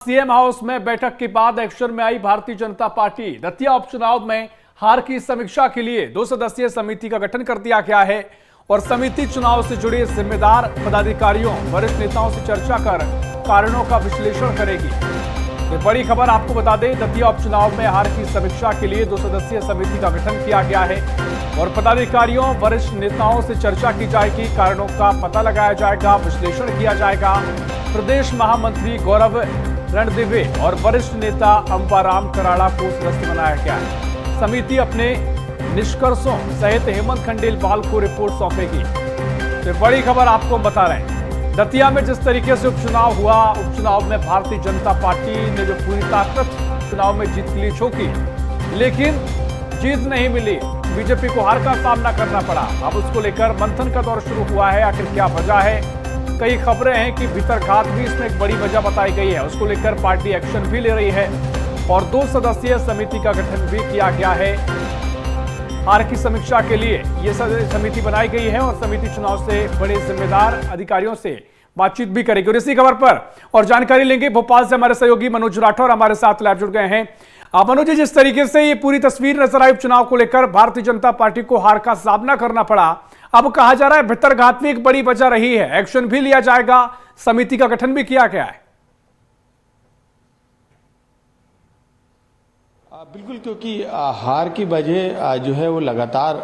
CM house में बैठक के बाद एक्शन में आई भारतीय जनता पार्टी। दतिया उपचुनाव में हार की समीक्षा के लिए 2 सदस्यीय समिति का गठन कर दिया गया है और समिति चुनाव से जुड़े जिम्मेदार पदाधिकारियों वरिष्ठ नेताओं से चर्चा कर कारणों का विश्लेषण करेगी। ये बड़ी खबर आपको बता दें, दतिया उपचुनाव में हार की समीक्षा के लिए 2 सदस्यीय समिति का गठन किया गया है और पदाधिकारियों वरिष्ठ नेताओं से चर्चा की जाएगी, कारणों का पता लगाया जाएगा, विश्लेषण किया जाएगा। प्रदेश महामंत्री गौरव रणदिवे और वरिष्ठ नेता अंबाराम कराड़ा को सदस्य बनाया गया है। समिति अपने निष्कर्षों सहित हेमंत खंडेलवाल को रिपोर्ट सौंपेगी। तो बड़ी खबर आपको बता रहे हैं, दतिया में जिस तरीके से उपचुनाव हुआ, उपचुनाव में भारतीय जनता पार्टी ने जो पूरी ताकत चुनाव में जीत के लिए झोंकी, लेकिन जीत नहीं मिली। बीजेपी को हार का सामना करना पड़ा। अब उसको लेकर मंथन का दौर शुरू हुआ है। आखिर क्या वजह है? कई खबरें हैं कि भीतरघात भी इसमें एक बड़ी वजह बताई गई है। उसको लेकर पार्टी एक्शन भी ले रही है और 2 सदस्यीय समिति का गठन भी किया गया है। हार की समीक्षा के लिए यह समिति बनाई गई है और समिति चुनाव से बड़े जिम्मेदार अधिकारियों से बातचीत भी करेगी। और इसी खबर पर और जानकारी लेंगे, भोपाल से हमारे सहयोगी मनोज राठौर हमारे साथ लाइव जुड़ गए हैं। मनोज जी, जिस तरीके से ये पूरी तस्वीर नजर आई उपचुनाव को लेकर, भारतीय जनता पार्टी को हार का सामना करना पड़ा। अब कहा जा रहा है भीतरघात में एक बड़ी वजह रही है, एक्शन भी लिया जाएगा, समिति का गठन भी किया गया है। बिल्कुल, क्योंकि हार की वजह जो है वो लगातार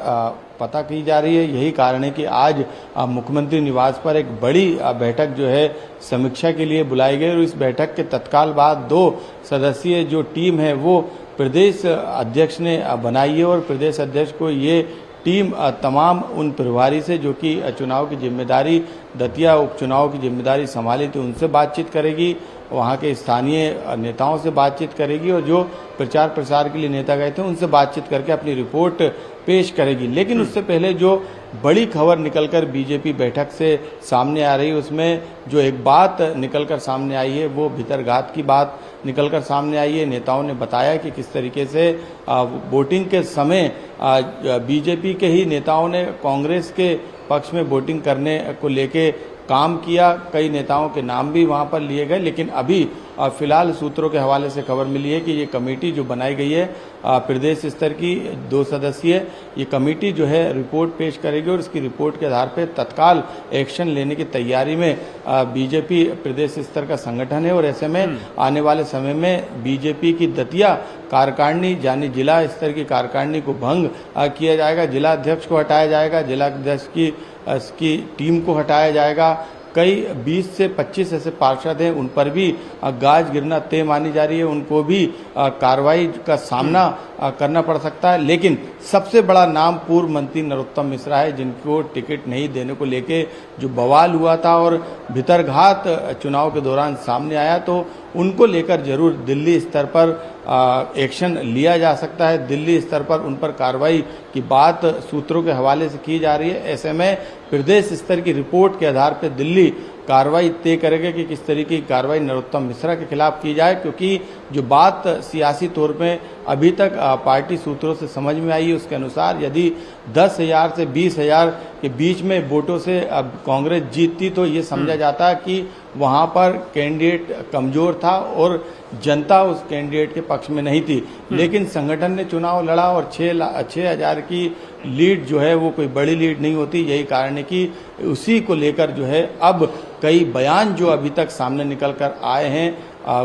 पता की जा रही है। यही कारण है कि आज मुख्यमंत्री निवास पर एक बड़ी बैठक जो है समीक्षा के लिए बुलाई गई और इस बैठक के तत्काल बाद 2 सदस्यीय जो टीम है वो प्रदेश अध्यक्ष ने बनाई है और प्रदेश अध्यक्ष को ये टीम तमाम उन प्रभारी से जो कि चुनाव की जिम्मेदारी, दतिया उपचुनाव की जिम्मेदारी संभाली थी, उनसे बातचीत करेगी, वहाँ के स्थानीय नेताओं से बातचीत करेगी और जो प्रचार प्रसार के लिए नेता गए थे उनसे बातचीत करके अपनी रिपोर्ट पेश करेगी। लेकिन उससे पहले जो बड़ी खबर निकलकर बीजेपी बैठक से सामने आ रही है, उसमें जो एक बात निकलकर सामने आई है वो भीतरघात की बात निकलकर सामने आई है। नेताओं ने बताया कि किस तरीके से वोटिंग के समय बीजेपी के ही नेताओं ने कांग्रेस के पक्ष में वोटिंग करने को लेके काम किया। कई नेताओं के नाम भी वहां पर लिए गए, लेकिन अभी फिलहाल सूत्रों के हवाले से खबर मिली है कि ये कमेटी जो बनाई गई है प्रदेश स्तर की 2 सदस्यीय, ये कमेटी जो है रिपोर्ट पेश करेगी और इसकी रिपोर्ट के आधार पर तत्काल एक्शन लेने की तैयारी में बीजेपी प्रदेश स्तर का संगठन है। और ऐसे में आने वाले समय में बीजेपी की दतिया कार्यकारिणी यानी जिला स्तर की कार्यकारिणी को भंग किया जाएगा, जिला अध्यक्ष को हटाया जाएगा, जिला अध्यक्ष की टीम को हटाया जाएगा। कई 20 से 25 ऐसे पार्षद हैं, उन पर भी गाज गिरना तय मानी जा रही है, उनको भी कार्रवाई का सामना करना पड़ सकता है। लेकिन सबसे बड़ा नाम पूर्व मंत्री नरोत्तम मिश्रा है, जिनको टिकट नहीं देने को लेके जो बवाल हुआ था और भीतरघात चुनाव के दौरान सामने आया, तो उनको लेकर जरूर दिल्ली स्तर पर एक्शन लिया जा सकता है। दिल्ली स्तर पर उन पर कार्रवाई की बात सूत्रों के हवाले से की जा रही है। ऐसे में प्रदेश स्तर की रिपोर्ट के आधार पर दिल्ली कार्रवाई तय करेगा कि किस तरीके की कार्रवाई नरोत्तम मिश्रा के खिलाफ की जाए, क्योंकि जो बात सियासी तौर पे अभी तक पार्टी सूत्रों से समझ में आई है उसके अनुसार यदि 10,000 से 20,000 के बीच में वोटों से अब कांग्रेस जीतती तो ये समझा जाता कि वहां पर कैंडिडेट कमजोर था और जनता उस कैंडिडेट के पक्ष में नहीं थी। लेकिन संगठन ने चुनाव लड़ा और 6,000 की लीड जो है वो कोई बड़ी लीड नहीं होती। यही कारण है कि उसी को लेकर जो है अब कई बयान जो अभी तक सामने निकल कर आए हैं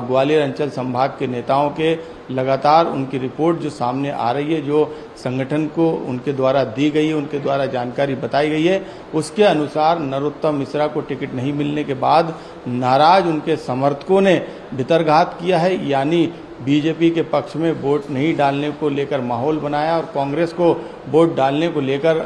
ग्वालियर अंचल संभाग के नेताओं के, लगातार उनकी रिपोर्ट जो सामने आ रही है, जो संगठन को उनके द्वारा दी गई है, उनके द्वारा जानकारी बताई गई है, उसके अनुसार नरोत्तम मिश्रा को टिकट नहीं मिलने के बाद नाराज उनके समर्थकों ने भीतरघात किया है, यानी बीजेपी के पक्ष में वोट नहीं डालने को लेकर माहौल बनाया और कांग्रेस को वोट डालने को लेकर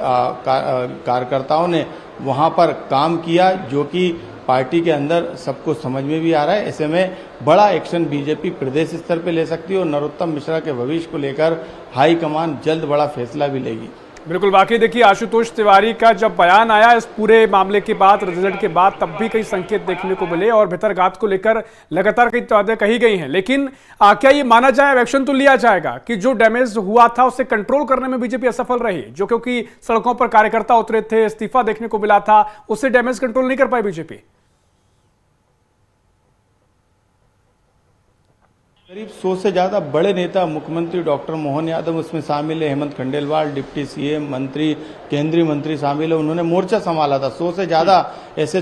कार्यकर्ताओं ने वहां पर काम किया, जो कि पार्टी के अंदर सबको समझ में भी आ रहा है। ऐसे में बड़ा एक्शन बीजेपी प्रदेश स्तर पे ले सकती है और नरोत्तम मिश्रा के भविष्य को लेकर हाईकमान जल्द बड़ा फैसला भी लेगी। बिल्कुल, बाकी देखिए आशुतोष तिवारी का जब बयान आया इस पूरे मामले के बाद, रिजल्ट के बाद, तब भी कई संकेत देखने को मिले और भीतरघात को लेकर लगातार कई बातें कही गई हैं। लेकिन क्या ये माना जाए, एक्शन तो लिया जाएगा कि जो डैमेज हुआ था उसे कंट्रोल करने में बीजेपी असफल रही, जो क्योंकि सड़कों पर कार्यकर्ता उतरे थे, इस्तीफा देखने को मिला था, उससे डैमेज कंट्रोल नहीं कर पाई बीजेपी। करीब 100 से ज्यादा बड़े नेता मुख्यमंत्री डॉक्टर मोहन यादव उसमें शामिल है, हेमंत खंडेलवाल डिप्टी सीएम मंत्री, केंद्रीय मंत्री शामिल है, उन्होंने मोर्चा संभाला था। 100 से ज्यादा ऐसे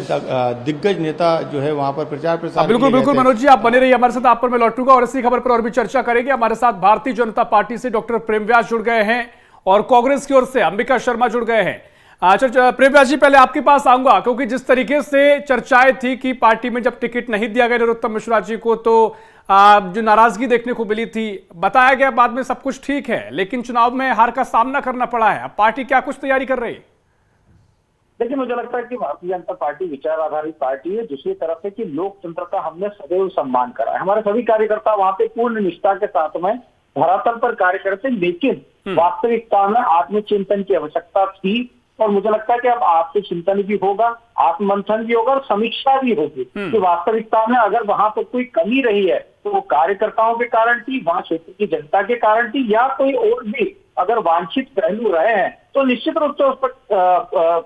दिग्गज नेता जो है वहां पर प्रचार प्रसार। बिल्कुल बिल्कुल मनोज जी, आप बने रहिए हमारे साथ, आप पर मैं लौटूंगा और इसी खबर पर और भी चर्चा करेंगे। हमारे साथ भारतीय जनता पार्टी से डॉक्टर प्रेम व्यास जुड़ गए हैं और कांग्रेस की ओर से अंबिका शर्मा जुड़ गए हैं। प्रेम व्यास जी, पहले आपके पास आऊंगा क्योंकि जिस तरीके से चर्चाएं थी कि पार्टी में जब टिकट नहीं दिया गया नरोत्तम मिश्रा जी को तो जो नाराजगी देखने को मिली थी, बताया गया बाद में सब कुछ ठीक है, लेकिन चुनाव में हार का सामना करना पड़ा है। अब पार्टी क्या कुछ तैयारी कर रही है? देखिए, मुझे लगता है कि भारतीय जनता पार्टी विचार आधारित पार्टी है। दूसरी तरफ है कि लोकतंत्र का हमने सदैव सम्मान करा है। हमारे सभी कार्यकर्ता वहां पे पूर्ण निष्ठा के साथ में धरातल पर कार्य करते, लेकिन वास्तविकता में आत्मचिंतन की आवश्यकता थी और मुझे लगता है कि अब आत्मचिंतन भी होगा, आत्ममंथन भी होगा और समीक्षा भी होगी कि वास्तविकता में अगर वहां पर कोई कमी रही है तो वो कार्यकर्ताओं के कारण थी, वहां क्षेत्र की जनता के कारण थी, या कोई और भी अगर वांछित पहलू रहे हैं तो निश्चित रूप से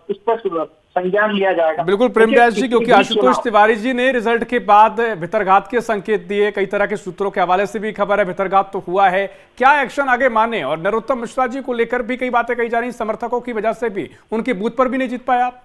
उस पर संज्ञान लिया जाएगा। बिल्कुल प्रेम व्यास जी, क्योंकि आशुतोष तिवारी जी ने रिजल्ट के बाद भितरघात के संकेत दिए, कई तरह के सूत्रों के हवाले से भी खबर है भितरघात तो हुआ है। क्या एक्शन आगे माने? और नरोत्तम मिश्रा जी को लेकर भी कई बातें कही जा रही, समर्थकों की वजह से भी उनके बूथ पर भी नहीं जीत पाया आप।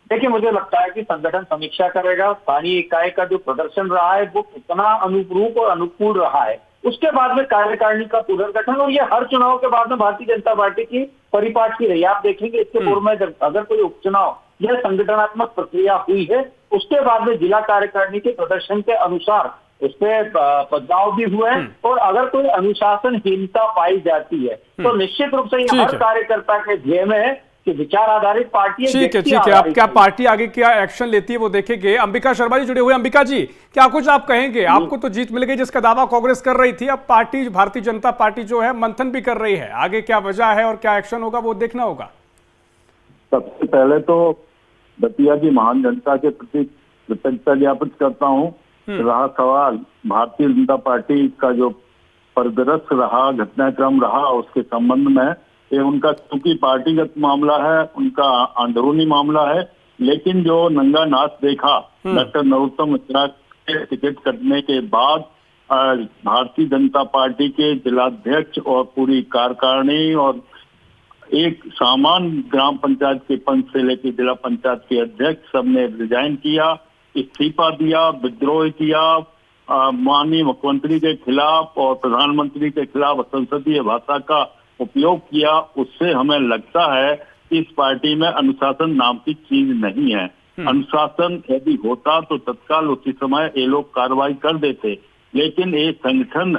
देखिए, मुझे लगता है कि संगठन समीक्षा करेगा, स्थानीय इकाई का जो प्रदर्शन रहा है वो कितना अनुरूप और अनुकूल रहा है, उसके बाद में कार्यकारिणी का पुनर्गठन। और ये हर चुनाव के बाद में भारतीय जनता पार्टी की परिपाठ की रही। आप देखेंगे इसके पूर्व में अगर कोई उपचुनाव या संगठनात्मक प्रक्रिया हुई है, उसके बाद में जिला कार्यकारिणी के प्रदर्शन के अनुसार उसमें बदलाव भी हुए हैं। और अगर कोई अनुशासनहीनता पाई जाती है तो निश्चित रूप से ये हर कार्यकर्ता के ध्येय में है कि विचार आधारित पार्टी है। ठीक है, अब क्या पार्टी आगे क्या एक्शन लेती है वो देखेंगे। अंबिका शर्मा जी जुड़े हुए। अंबिका जी, क्या कुछ आप कहेंगे? आपको तो जीत मिल गई जिसका दावा कांग्रेस कर रही थी, अब पार्टी भारतीय जनता पार्टी जो है मंथन भी कर रही है, आगे क्या वजह है और क्या एक्शन होगा वो देखना होगा। सबसे पहले तो दतिया की महान जनता के प्रति कृतज्ञता ज्ञापित करता हूँ। रहा सवाल भारतीय जनता पार्टी का जो परिदृश्य रहा, घटनाक्रम रहा, उसके संबंध में ये उनका चूंकि पार्टीगत मामला है, उनका अंदरूनी मामला है, लेकिन जो नंगा नाच देखा डॉक्टर नरोत्तम मिश्रा के टिकट कटने के बाद भारतीय जनता पार्टी के जिलाध्यक्ष और पूरी कार्यकारिणी और एक सामान्य ग्राम पंचायत के पद से लेकर जिला पंचायत के अध्यक्ष सबने रिजाइन किया, इस्तीफा दिया, विद्रोह किया, माननीय मुख्यमंत्री के खिलाफ और प्रधानमंत्री के खिलाफ संसदीय भाषा का उपयोग किया। उससे हमें लगता है कि इस पार्टी में अनुशासन नाम की चीज नहीं है। अनुशासन यदि होता तो तत्काल उसी समय ये लोग कार्रवाई कर देते, लेकिन ये संगठन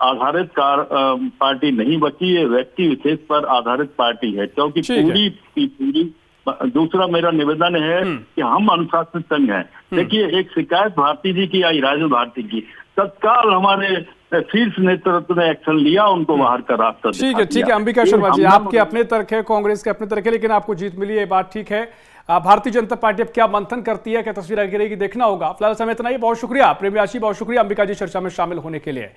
आधारित पार्टी नहीं बची, ये व्यक्ति विशेष पर आधारित पार्टी है। क्योंकि पूरी दूसरा मेरा निवेदन है कि हम अनुशासित संघ हैं। देखिए, एक शिकायत भारती जी की आई, राजू भारती की, तत्काल हमारे शीर्ष नेतृत्व ने एक्शन लिया, उनको बाहर का रास्ता दिखा ठीक है अंबिका शर्मा जी, आपके अपने तर्क है, कांग्रेस के अपने तर्क है, लेकिन आपको जीत मिली है, बात ठीक है। भारतीय जनता पार्टी अब क्या मंथन करती है, क्या तस्वीर आगे रहेगी, देखना होगा। फिलहाल समय इतना ही। बहुत शुक्रिया प्रेम व्यास जी, बहुत शुक्रिया अंबिका जी चर्चा में शामिल होने के लिए।